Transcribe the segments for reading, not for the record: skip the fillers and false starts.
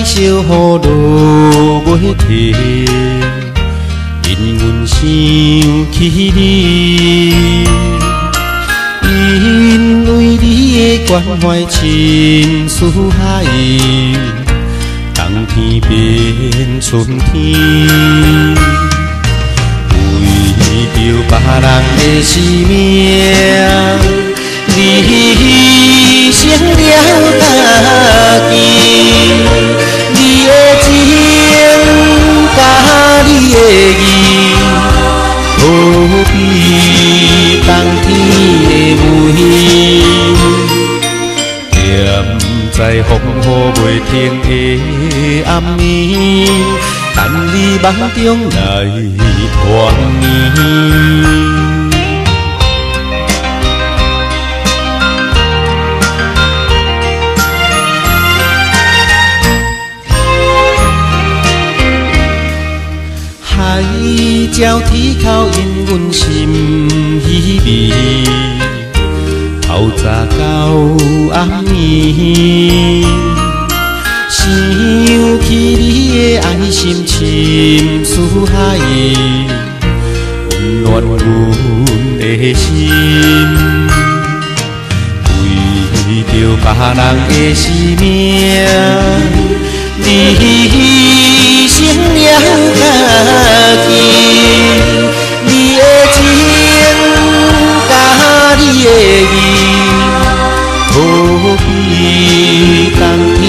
烧雨落袂停，因阮想起你，因为你的关怀亲似海，冬天变春天。为着别人的生命，你牺牲了家己，你的情甲你的义，何必冬天的梅，踮在风雨袂停的暗暝，等你梦中来团圆。海鸟啼哭因阮心稀微，透早到暗暝，想起你的爱心深似海，温暖阮的心。为着别人的生命，你牺牲了家己，你的情甲你的义，何必冬天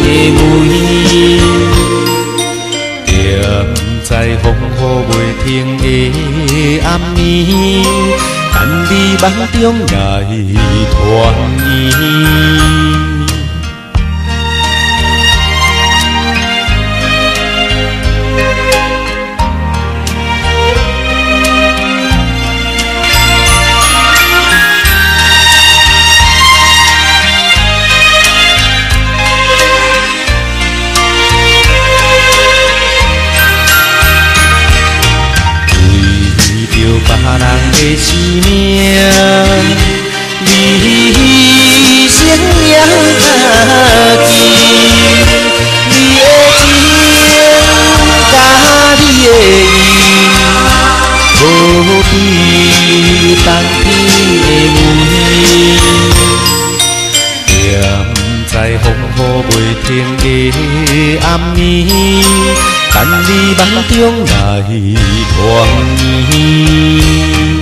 的梅，踮在风雨袂停的暗暝，等你梦中来团圆。别人的生命，你牺牲了家己，你的情甲你的义，何必冬天的梅，踮在风雨袂停的暗暝，等你梦中来团圆。